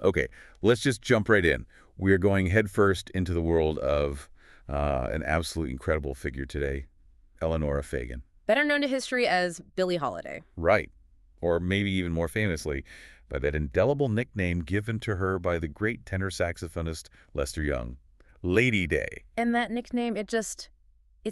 Okay, let's just jump right in. We are going headfirst into the world of an absolutely incredible figure today, Eleanora Fagan. Better known to history as Billie Holiday. Right. Or maybe even more famously, by that indelible nickname given to her by the great tenor saxophonist Lester Young, Lady Day. And that nickname, it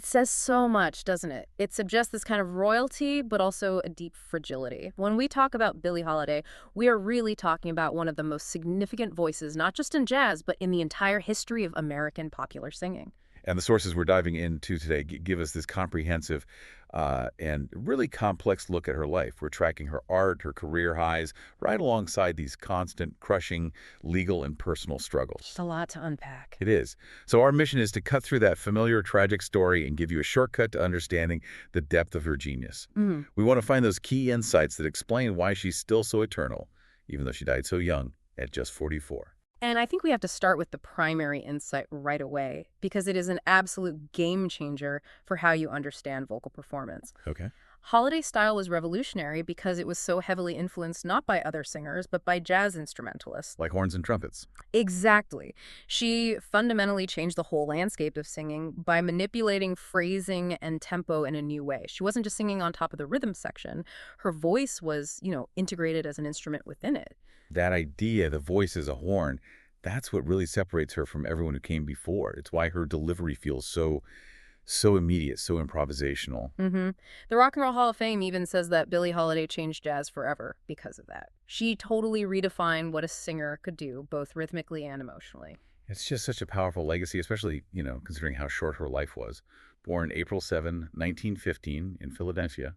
says so much, doesn't it? It suggests this kind of royalty, but also a deep fragility. When we talk about Billie Holiday, we are really talking about one of the most significant voices, not just in jazz, but in the entire history of American popular singing. And the sources we're diving into today give us this comprehensive and really complex look at her life. We're tracking her art, her career highs, right alongside these constant, crushing legal and personal struggles. It's a lot to unpack. It is. So our mission is to cut through that familiar, tragic story and give you a shortcut to understanding the depth of her genius. We want to find those key insights that explain why she's still so eternal, even though she died so young at just 44. And I think we have to start with the primary insight right away, because it is an absolute game changer for how you understand vocal performance. Okay. Holiday's style was revolutionary because it was so heavily influenced not by other singers, but by jazz instrumentalists. Like horns and trumpets. Exactly. She fundamentally changed the whole landscape of singing by manipulating phrasing and tempo in a new way. She wasn't just singing on top of the rhythm section. Her voice was, integrated as an instrument within it. That idea, the voice as a horn, that's what really separates her from everyone who came before. It's why her delivery feels so immediate, so improvisational. The Rock and Roll Hall of Fame even says that Billie Holiday changed jazz forever because of that. She totally redefined what a singer could do, both rhythmically and emotionally. It's just such a powerful legacy, especially, considering how short her life was. Born April 7, 1915 in Philadelphia.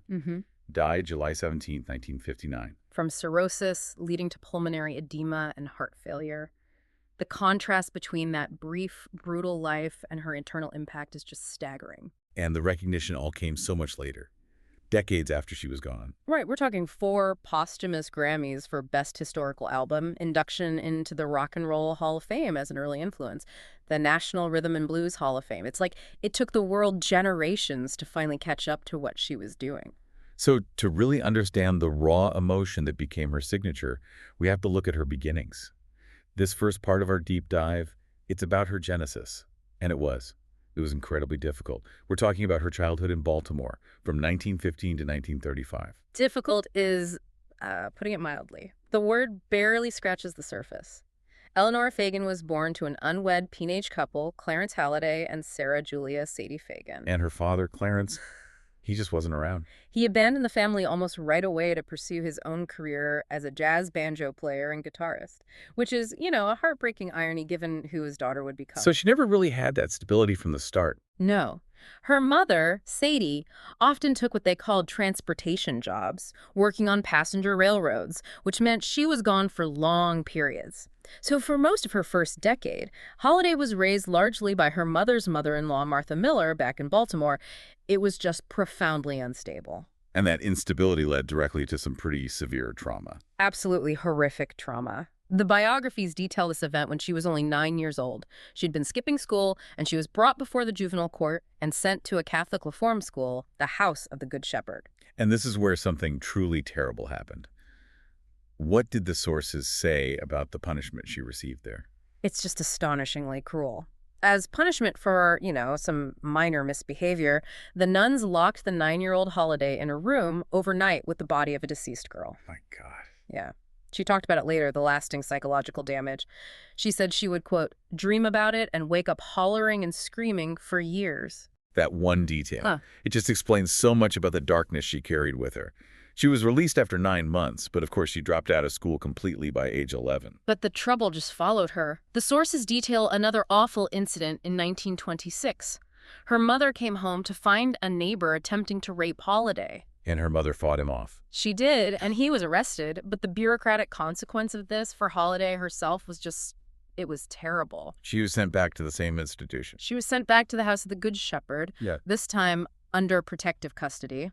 Died July 17, 1959. From cirrhosis leading to pulmonary edema and heart failure. The contrast between that brief, brutal life and her internal impact is just staggering. And the recognition all came so much later, decades after she was gone. Right, we're talking 4 posthumous Grammys for Best Historical Album, induction into the Rock and Roll Hall of Fame as an early influence, the National Rhythm and Blues Hall of Fame. It's like it took the world generations to finally catch up to what she was doing. So to really understand the raw emotion that became her signature, we have to look at her beginnings. This first part of our deep dive, it's about her genesis. And it was. It was incredibly difficult. We're talking about her childhood in Baltimore from 1915 to 1935. Difficult is, putting it mildly. The word barely scratches the surface. Eleanora Fagan was born to an unwed teenage couple, Clarence Halliday and Sarah Julia Sadie Fagan. And her father, Clarence, he just wasn't around. He abandoned the family almost right away to pursue his own career as a jazz banjo player and guitarist, which is, a heartbreaking irony given who his daughter would become. So she never really had that stability from the start. No. Her mother, Sadie, often took what they called transportation jobs, working on passenger railroads, which meant she was gone for long periods. So for most of her first decade, Holiday was raised largely by her mother's mother-in-law, Martha Miller, back in Baltimore. It was just profoundly unstable. And that instability led directly to some pretty severe trauma. Absolutely horrific trauma. The biographies detail this event when she was only 9 years old. She'd been skipping school, and she was brought before the juvenile court and sent to a Catholic reform school, the House of the Good Shepherd. And this is where something truly terrible happened. What did the sources say about the punishment she received there? It's just astonishingly cruel. As punishment for, some minor misbehavior, the nuns locked the 9-year-old Holiday in a room overnight with the body of a deceased girl. My God. Yeah. She talked about it later, the lasting psychological damage. She said she would, quote, dream about it and wake up hollering and screaming for years. That one detail. It just explains so much about the darkness she carried with her. She was released after 9 months, but of course she dropped out of school completely by age 11. But the trouble just followed her. The sources detail another awful incident in 1926. Her mother came home to find a neighbor attempting to rape Holiday. And her mother fought him off. She did, and he was arrested, but the bureaucratic consequence of this for Holiday herself was just, it was terrible. She was sent back to the same institution. She was sent back to the House of the Good Shepherd, this time under protective custody.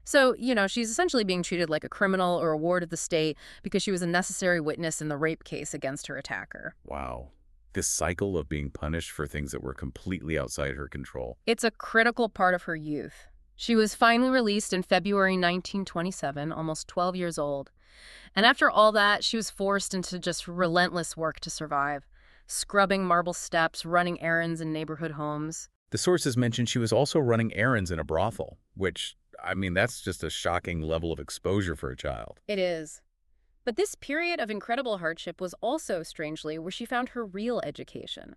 So, she's essentially being treated like a criminal or a ward of the state because she was a necessary witness in the rape case against her attacker. Wow. This cycle of being punished for things that were completely outside her control. It's a critical part of her youth. She was finally released in February 1927, almost 12 years old. And after all that, she was forced into just relentless work to survive, scrubbing marble steps, running errands in neighborhood homes. The sources mentioned she was also running errands in a brothel, which, I mean, that's just a shocking level of exposure for a child. It is. But this period of incredible hardship was also, strangely, where she found her real education.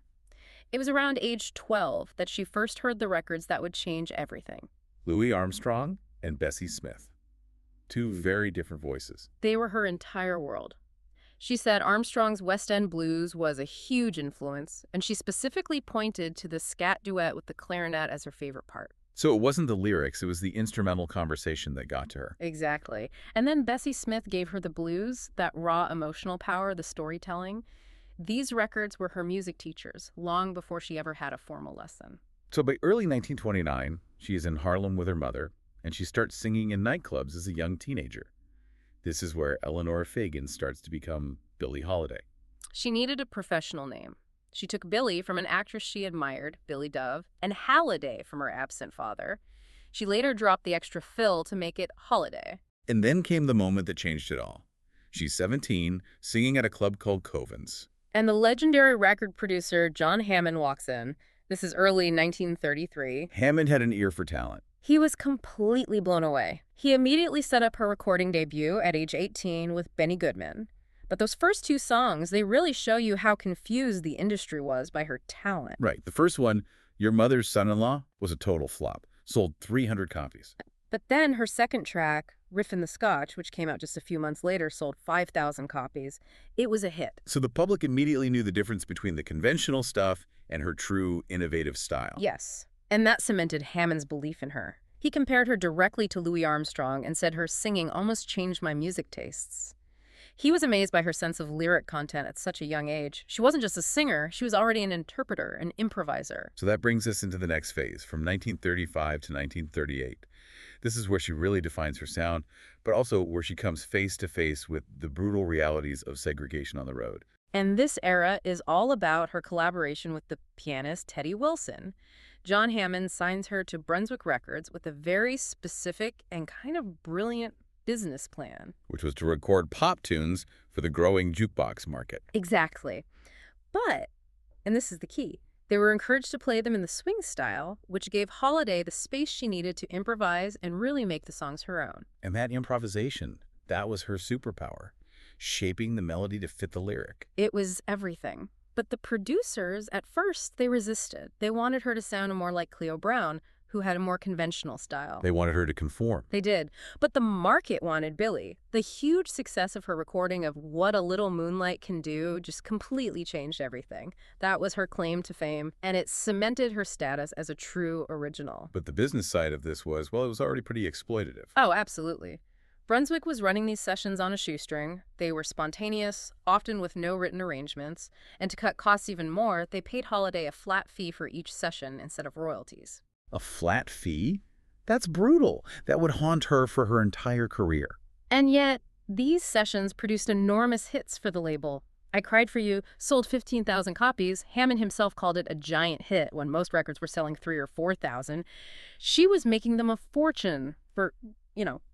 It was around age 12 that she first heard the records that would change everything. Louis Armstrong and Bessie Smith. Two very different voices. They were her entire world. She said Armstrong's West End blues was a huge influence, and she specifically pointed to the scat duet with the clarinet as her favorite part. So it wasn't the lyrics, it was the instrumental conversation that got to her. Exactly. And then Bessie Smith gave her the blues, that raw emotional power, the storytelling. These records were her music teachers, long before she ever had a formal lesson. So by early 1929, she is in Harlem with her mother, and she starts singing in nightclubs as a young teenager. This is where Eleanora Fagan starts to become Billie Holiday. She needed a professional name. She took Billie from an actress she admired, Billie Dove, and Halliday from her absent father. She later dropped the extra Phil to make it Holiday. And then came the moment that changed it all. She's 17, singing at a club called Coven's. And the legendary record producer John Hammond walks in. This is early 1933. Hammond had an ear for talent. He was completely blown away. He immediately set up her recording debut at age 18 with Benny Goodman. But those first two songs, they really show you how confused the industry was by her talent. Right. The first one, Your Mother's Son-in-Law, was a total flop. Sold 300 copies. But then her second track, Riffin' the Scotch, which came out just a few months later, sold 5,000 copies. It was a hit. So the public immediately knew the difference between the conventional stuff and her true innovative style. Yes. And that cemented Hammond's belief in her. He compared her directly to Louis Armstrong and said her singing almost changed my music tastes. He was amazed by her sense of lyric content at such a young age. She wasn't just a singer, she was already an interpreter, an improviser. So that brings us into the next phase, from 1935 to 1938. This is where she really defines her sound, but also where she comes face to face with the brutal realities of segregation on the road. And this era is all about her collaboration with the pianist Teddy Wilson. John Hammond signs her to Brunswick Records with a very specific and kind of brilliant business plan. Which was to record pop tunes for the growing jukebox market. Exactly. But, and this is the key, they were encouraged to play them in the swing style, which gave Holiday the space she needed to improvise and really make the songs her own. And that improvisation, that was her superpower, shaping the melody to fit the lyric. It was everything. But the producers, at first, they resisted. They wanted her to sound more like Cleo Brown, who had a more conventional style. They wanted her to conform. They did. But the market wanted Billie. The huge success of her recording of What a Little Moonlight Can Do just completely changed everything. That was her claim to fame, and it cemented her status as a true original. But the business side of this was, well, it was already pretty exploitative. Oh, absolutely. Brunswick was running these sessions on a shoestring. They were spontaneous, often with no written arrangements, and to cut costs even more, they paid Holiday a flat fee for each session instead of royalties. A flat fee? That's brutal. That would haunt her for her entire career. And yet, these sessions produced enormous hits for the label. I Cried for You sold 15,000 copies. Hammond himself called it a giant hit when most records were selling 3,000 or 4,000. She was making them a fortune for,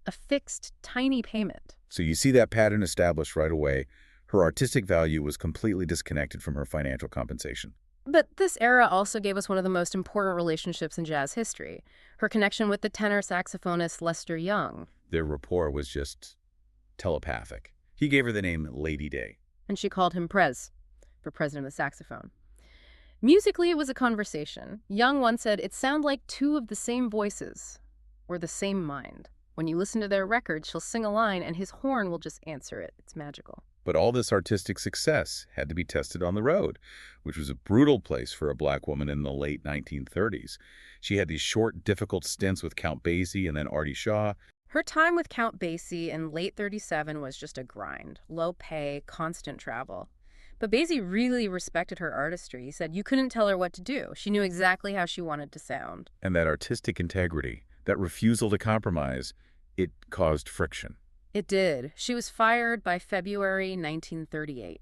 a fixed, tiny payment. So you see that pattern established right away. Her artistic value was completely disconnected from her financial compensation. But this era also gave us one of the most important relationships in jazz history, her connection with the tenor saxophonist Lester Young. Their rapport was just telepathic. He gave her the name Lady Day. And she called him Prez, for president of the saxophone. Musically, it was a conversation. Young once said, "It sounded like two of the same voices, or the same mind. When you listen to their records, she'll sing a line and his horn will just answer it. It's magical." But all this artistic success had to be tested on the road, which was a brutal place for a black woman in the late 1930s. She had these short, difficult stints with Count Basie and then Artie Shaw. Her time with Count Basie in late 37 was just a grind. Low pay, constant travel. But Basie really respected her artistry. He said you couldn't tell her what to do. She knew exactly how she wanted to sound. And that artistic integrity, that refusal to compromise, it caused friction. It did. She was fired by February 1938.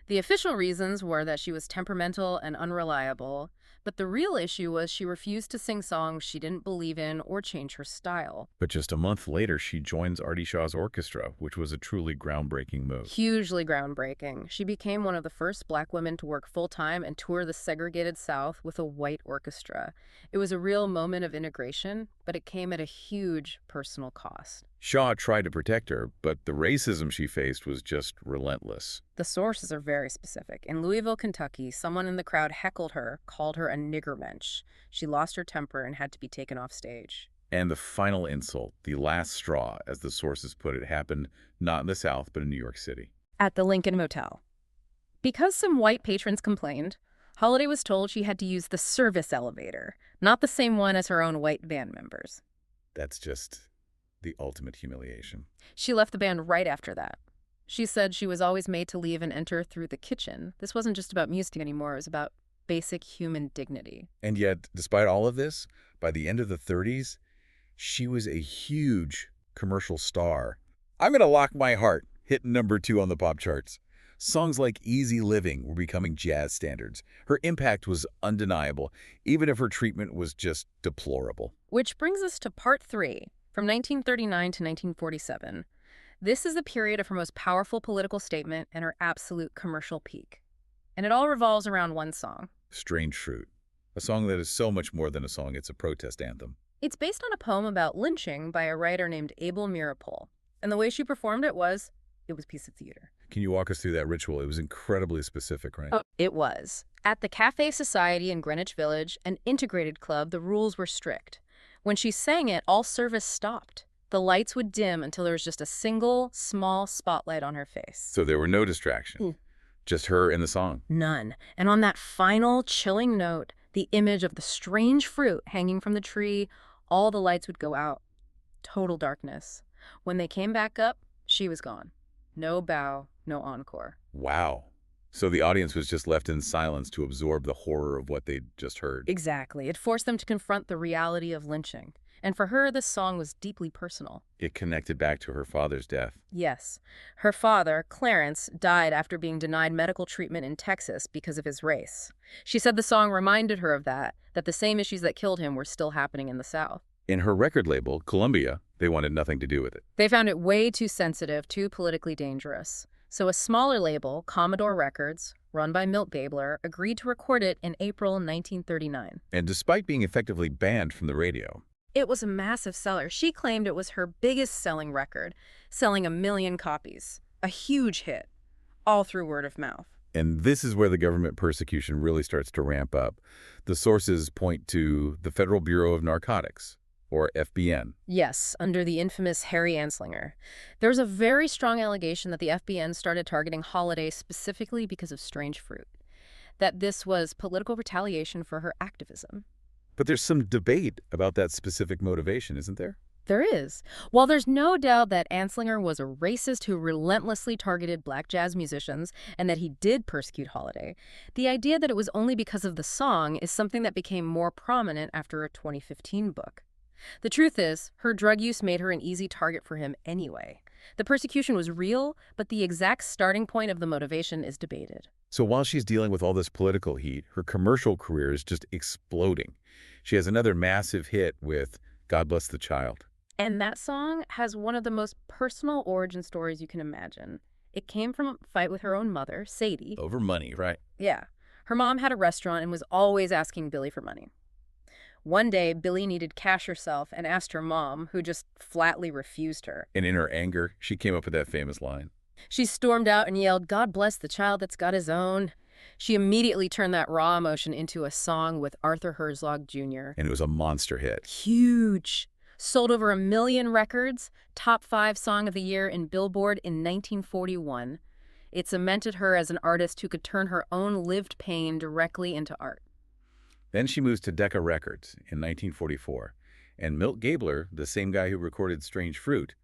The official reasons were that she was temperamental and unreliable, But the real issue was she refused to sing songs she didn't believe in or change her style. But just a month later, she joins Artie Shaw's orchestra, which was a truly groundbreaking move. Hugely groundbreaking. She became one of the first Black women to work full-time and tour the segregated South with a white orchestra. It was a real moment of integration, but it came at a huge personal cost. Shaw tried to protect her, but the racism she faced was just relentless. The sources are very specific. In Louisville, Kentucky, someone in the crowd heckled her, called her a nigger mensch. She lost her temper and had to be taken off stage. And the final insult, the last straw, as the sources put it, happened not in the South, but in New York City. At the Lincoln Motel. Because some white patrons complained, Holiday was told she had to use the service elevator, not the same one as her own white band members. That's just the ultimate humiliation. She left the band right after that. She said she was always made to leave and enter through the kitchen. This wasn't just about music anymore, it was about basic human dignity. And yet, despite all of this, by the end of the 30s, she was a huge commercial star. I'm Gonna Lock My Heart hit #2 on the pop charts. Songs like Easy Living were becoming jazz standards. Her impact was undeniable, even if her treatment was just deplorable. Which brings us to part 3, from 1939 to 1947. This is the period of her most powerful political statement and her absolute commercial peak. And it all revolves around one song. Strange Fruit, a song that is so much more than a song, it's a protest anthem. It's based on a poem about lynching by a writer named Abel Meeropol. And the way she performed it was piece of theater. Can you walk us through that ritual? It was incredibly specific, right? Oh, it was. At the Cafe Society in Greenwich Village, an integrated club, the rules were strict. When she sang it, all service stopped. The lights would dim until there was just a single, small spotlight on her face. So there were no distractions, just her and the song. None. And on that final, chilling note, the image of the strange fruit hanging from the tree, all the lights would go out. Total darkness. When they came back up, she was gone. No bow, no encore. Wow. So the audience was just left in silence to absorb the horror of what they'd just heard. Exactly. It forced them to confront the reality of lynching. And for her, this song was deeply personal. It connected back to her father's death. Yes. Her father, Clarence, died after being denied medical treatment in Texas because of his race. She said the song reminded her of that the same issues that killed him were still happening in the South. In her record label, Columbia, they wanted nothing to do with it. They found it way too sensitive, too politically dangerous. So a smaller label, Commodore Records, run by Milt Gabler, agreed to record it in April 1939. And despite being effectively banned from the radio, it was a massive seller. She claimed it was her biggest selling record, selling 1 million copies. A huge hit, all through word of mouth. And this is where the government persecution really starts to ramp up. The sources point to the Federal Bureau of Narcotics, or FBN. Yes, under the infamous Harry Anslinger. There's a very strong allegation that the FBN started targeting Holiday specifically because of Strange Fruit, that this was political retaliation for her activism. But there's some debate about that specific motivation, isn't there? There is. While there's no doubt that Anslinger was a racist who relentlessly targeted black jazz musicians and that he did persecute Holiday, the idea that it was only because of the song is something that became more prominent after a 2015 book. The truth is, her drug use made her an easy target for him anyway. The persecution was real, but the exact starting point of the motivation is debated. So while she's dealing with all this political heat, her commercial career is just exploding. She has another massive hit with God Bless the Child. And that song has one of the most personal origin stories you can imagine. It came from a fight with her own mother, Sadie. Over money, right? Yeah. Her mom had a restaurant and was always asking Billie for money. One day, Billie needed cash herself and asked her mom, who just flatly refused her. And in her anger, she came up with that famous line. She stormed out and yelled, "God bless the child that's got his own." She immediately turned that raw emotion into a song with Arthur Herzog Jr. And it was a monster hit. Huge. Sold over 1 million records, top 5 song of the year in Billboard in 1941. It cemented her as an artist who could turn her own lived pain directly into art. Then she moves to Decca Records in 1944, and Milt Gabler, the same guy who recorded Strange Fruit,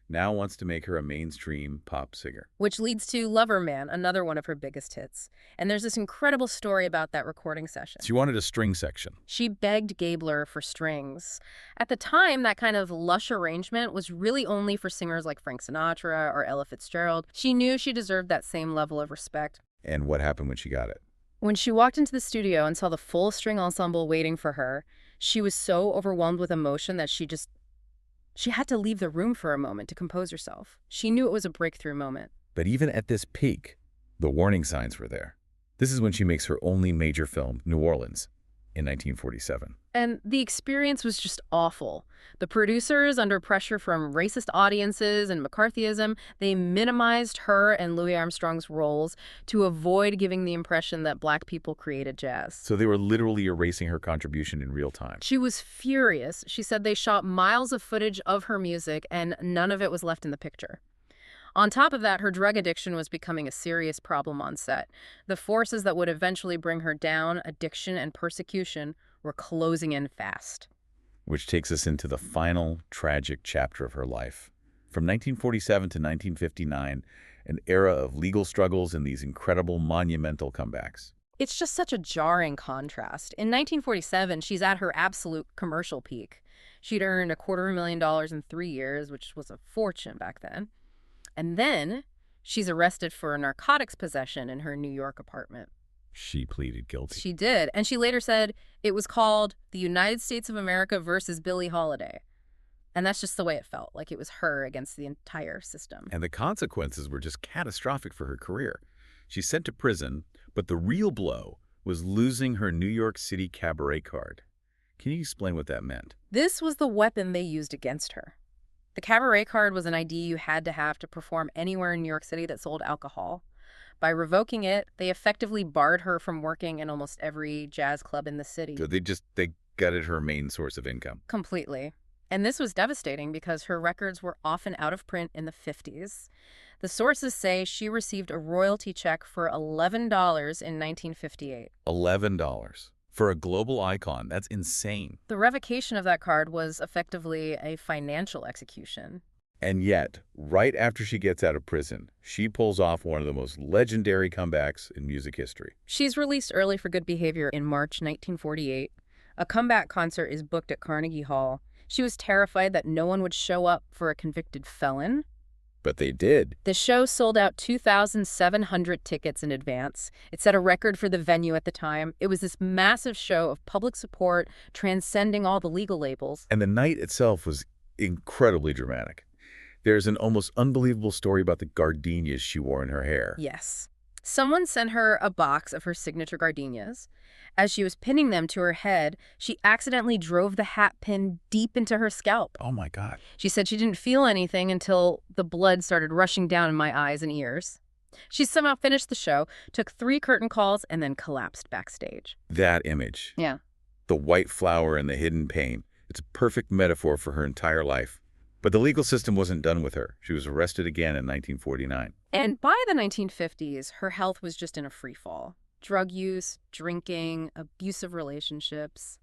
now wants to make her a mainstream pop singer. Which leads to Lover Man, another one of her biggest hits. And there's this incredible story about that recording session. She wanted a string section. She begged Gabler for strings. At the time, that kind of lush arrangement was really only for singers like Frank Sinatra or Ella Fitzgerald. She knew she deserved that same level of respect. And what happened when she got it? When she walked into the studio and saw the full string ensemble waiting for her, she was so overwhelmed with emotion that she had to leave the room for a moment to compose herself. She knew it was a breakthrough moment. But even at this peak, the warning signs were there. This is when she makes her only major film, New Orleans, in 1947. And the experience was just awful. The producers, under pressure from racist audiences and McCarthyism, they minimized her and Louis Armstrong's roles to avoid giving the impression that Black people created jazz. So they were literally erasing her contribution in real time. She was furious. She said they shot miles of footage of her music and none of it was left in the picture. On top of that, her drug addiction was becoming a serious problem on set. The forces that would eventually bring her down, addiction and persecution, were closing in fast. Which takes us into the final tragic chapter of her life. From 1947 to 1959, an era of legal struggles and these incredible monumental comebacks. It's just such a jarring contrast. In 1947, she's at her absolute commercial peak. She'd earned $250,000 in 3 years, which was a fortune back then. And then she's arrested for narcotics possession in her New York apartment. She pleaded guilty. She did. And she later said it was called the United States of America versus Billie Holiday. And that's just the way it felt, like it was her against the entire system. And the consequences were just catastrophic for her career. She's sent to prison, but the real blow was losing her New York City cabaret card. Can you explain what that meant? This was the weapon they used against her. The cabaret card was an ID you had to have to perform anywhere in New York City that sold alcohol. By revoking it, they effectively barred her from working in almost every jazz club in the city. So they gutted her main source of income. Completely. And this was devastating because her records were often out of print in the 50s. The sources say she received a royalty check for $11 in 1958. $11. For a global icon, that's insane. The revocation of that card was effectively a financial execution. And yet, right after she gets out of prison, she pulls off one of the most legendary comebacks in music history. She's released early for good behavior in March 1948. A comeback concert is booked at Carnegie Hall. She was terrified that no one would show up for a convicted felon. But they did. The show sold out 2,700 tickets in advance. It set a record for the venue at the time. It was this massive show of public support, transcending all the legal labels. And the night itself was incredibly dramatic. There's an almost unbelievable story about the gardenias she wore in her hair. Yes. Someone sent her a box of her signature gardenias. As she was pinning them to her head, she accidentally drove the hat pin deep into her scalp. Oh my God. She said she didn't feel anything until the blood started rushing down in my eyes and ears. She somehow finished the show, took 3 curtain calls, and then collapsed backstage. That image. Yeah. The white flower and the hidden pain. It's a perfect metaphor for her entire life. But the legal system wasn't done with her. She was arrested again in 1949. And by the 1950s, her health was just in a free fall. Drug use, drinking, abusive relationships.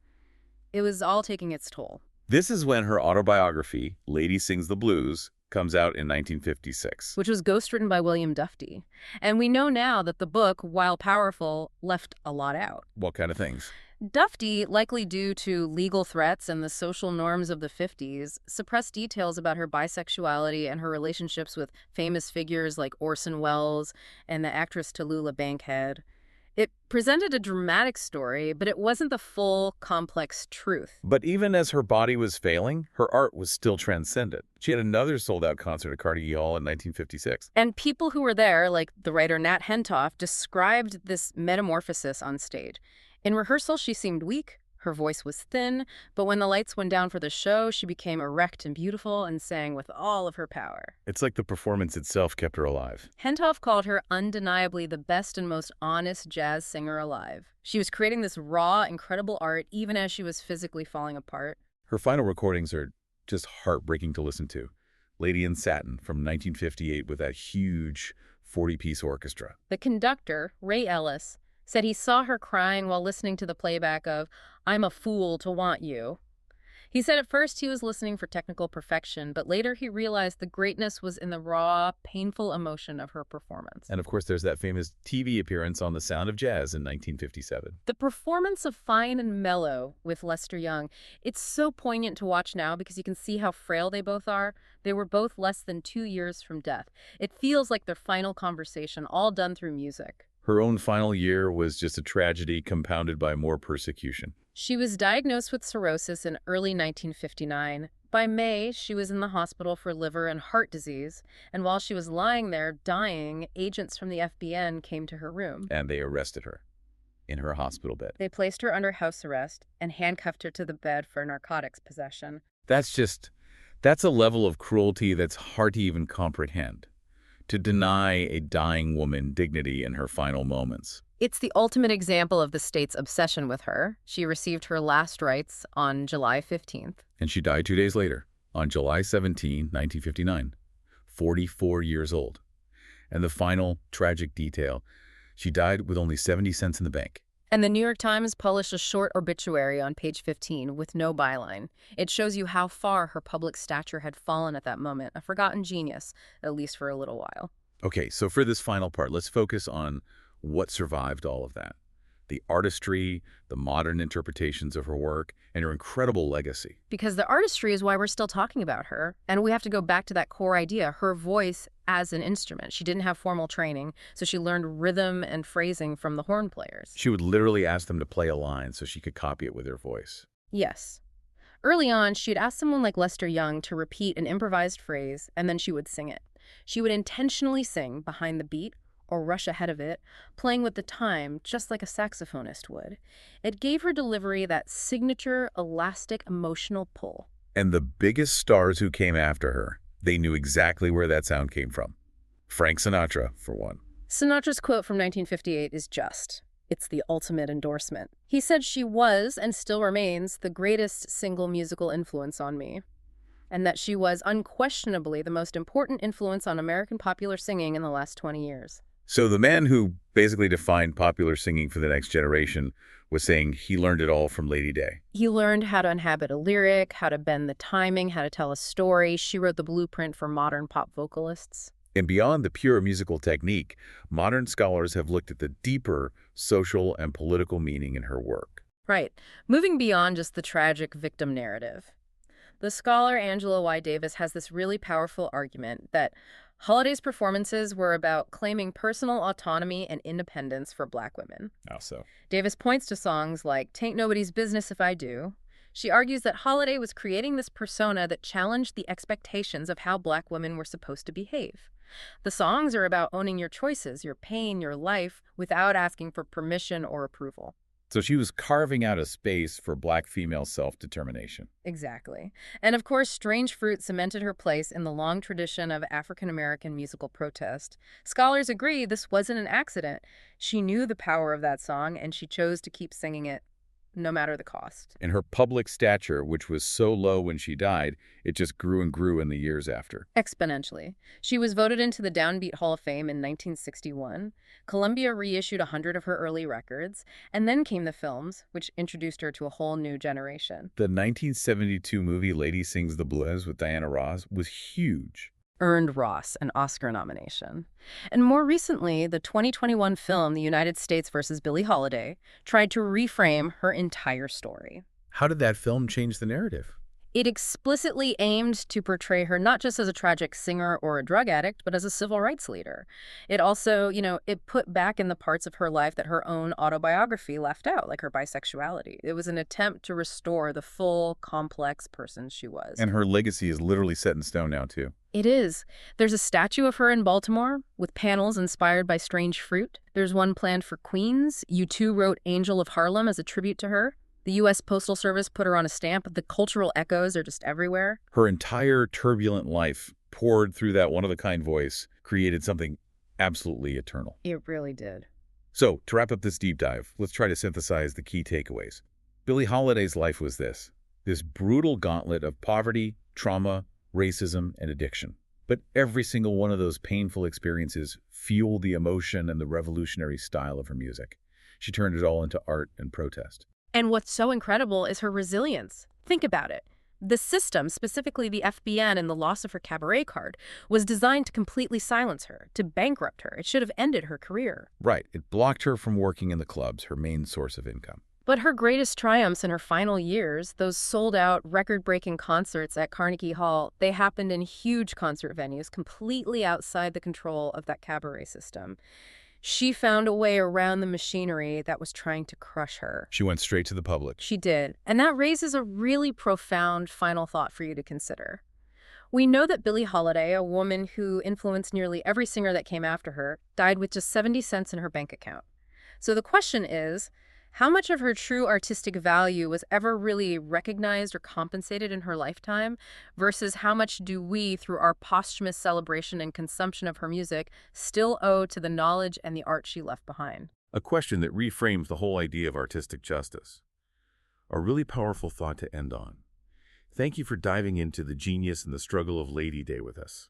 It was all taking its toll. This is when her autobiography, Lady Sings the Blues, comes out in 1956. Which was ghostwritten by William Dufty. And we know now that the book, while powerful, left a lot out. What kind of things? Dufty, likely due to legal threats and the social norms of the 50s, suppressed details about her bisexuality and her relationships with famous figures like Orson Welles and the actress Tallulah Bankhead. It presented a dramatic story, but it wasn't the full, complex truth. But even as her body was failing, her art was still transcendent. She had another sold-out concert at Carnegie Hall in 1956. And people who were there, like the writer Nat Hentoff, described this metamorphosis on stage. In rehearsal, she seemed weak, her voice was thin, but when the lights went down for the show, she became erect and beautiful and sang with all of her power. It's like the performance itself kept her alive. Hentoff called her undeniably the best and most honest jazz singer alive. She was creating this raw, incredible art even as she was physically falling apart. Her final recordings are just heartbreaking to listen to. Lady in Satin from 1958 with that huge 40-piece orchestra. The conductor, Ray Ellis, said he saw her crying while listening to the playback of "I'm a Fool to Want You." He said at first he was listening for technical perfection, but later he realized the greatness was in the raw, painful emotion of her performance. And of course, there's that famous TV appearance on The Sound of Jazz in 1957. The performance of Fine and Mellow with Lester Young, it's so poignant to watch now because you can see how frail they both are. They were both less than 2 years from death. It feels like their final conversation, all done through music. Her own final year was just a tragedy compounded by more persecution. She was diagnosed with cirrhosis in early 1959. By May, she was in the hospital for liver and heart disease, and while she was lying there dying, agents from the FBN came to her room. And they arrested her in her hospital bed. They placed her under house arrest and handcuffed her to the bed for narcotics possession. That's a level of cruelty that's hard to even comprehend. To deny a dying woman dignity in her final moments. It's the ultimate example of the state's obsession with her. She received her last rites on July 15th. And she died 2 days later, on July 17, 1959, 44 years old. And the final tragic detail, she died with only 70 cents in the bank. And the New York Times published a short obituary on page 15 with no byline. It shows you how far her public stature had fallen at that moment, a forgotten genius, at least for a little while. Okay, so for this final part, let's focus on what survived all of that. The artistry, the modern interpretations of her work, and her incredible legacy. Because the artistry is why we're still talking about her. And we have to go back to that core idea, her voice as an instrument. She didn't have formal training, so she learned rhythm and phrasing from the horn players. She would literally ask them to play a line so she could copy it with her voice. Yes. Early on, she'd ask someone like Lester Young to repeat an improvised phrase, and then she would sing it. She would intentionally sing behind the beat or rush ahead of it, playing with the time just like a saxophonist would. It gave her delivery that signature, elastic, emotional pull. And the biggest stars who came after her, they knew exactly where that sound came from. Frank Sinatra, for one. Sinatra's quote from 1958 is just. It's the ultimate endorsement. He said she was, and still remains, the greatest single musical influence on me, and that she was unquestionably the most important influence on American popular singing in the last 20 years. So the man who basically defined popular singing for the next generation was saying he learned it all from Lady Day. He learned how to inhabit a lyric, how to bend the timing, how to tell a story. She wrote the blueprint for modern pop vocalists. And beyond the pure musical technique, modern scholars have looked at the deeper social and political meaning in her work. Right. Moving beyond just the tragic victim narrative. The scholar Angela Y. Davis has this really powerful argument that Holiday's performances were about claiming personal autonomy and independence for Black women. How so? Davis points to songs like "Tain't Nobody's Business If I Do." She argues that Holiday was creating this persona that challenged the expectations of how Black women were supposed to behave. The songs are about owning your choices, your pain, your life, without asking for permission or approval. So she was carving out a space for Black female self-determination. Exactly. And of course, Strange Fruit cemented her place in the long tradition of African-American musical protest. Scholars agree this wasn't an accident. She knew the power of that song, and she chose to keep singing it, no matter the cost. And her public stature, which was so low when she died, it just grew and grew in the years after. Exponentially. She was voted into the Downbeat Hall of Fame in 1961. Columbia reissued 100 of her early records, and then came the films, which introduced her to a whole new generation. The 1972 movie Lady Sings the Blues with Diana Ross was huge. Earned Ross an Oscar nomination. And more recently, the 2021 film The United States vs. Billie Holiday tried to reframe her entire story. How did that film change the narrative? It explicitly aimed to portray her not just as a tragic singer or a drug addict, but as a civil rights leader. It also, it put back in the parts of her life that her own autobiography left out, like her bisexuality. It was an attempt to restore the full, complex person she was. And her legacy is literally set in stone now, too. It is. There's a statue of her in Baltimore with panels inspired by Strange Fruit. There's one planned for Queens. U2 wrote Angel of Harlem as a tribute to her. The U.S. Postal Service put her on a stamp. The cultural echoes are just everywhere. Her entire turbulent life, poured through that one-of-a-kind voice, created something absolutely eternal. It really did. So, to wrap up this deep dive, let's try to synthesize the key takeaways. Billie Holiday's life was this brutal gauntlet of poverty, trauma, racism, and addiction. But every single one of those painful experiences fueled the emotion and the revolutionary style of her music. She turned it all into art and protest. And what's so incredible is her resilience. Think about it. The system, specifically the FBN and the loss of her cabaret card, was designed to completely silence her, to bankrupt her. It should have ended her career. Right. It blocked her from working in the clubs, her main source of income. But her greatest triumphs in her final years, those sold-out, record-breaking concerts at Carnegie Hall, they happened in huge concert venues completely outside the control of that cabaret system. She found a way around the machinery that was trying to crush her. She went straight to the public. She did. And that raises a really profound final thought for you to consider. We know that Billie Holiday, a woman who influenced nearly every singer that came after her, died with just 70 cents in her bank account. So the question is, how much of her true artistic value was ever really recognized or compensated in her lifetime, versus how much do we, through our posthumous celebration and consumption of her music, still owe to the knowledge and the art she left behind? A question that reframes the whole idea of artistic justice. A really powerful thought to end on. Thank you for diving into the genius and the struggle of Lady Day with us.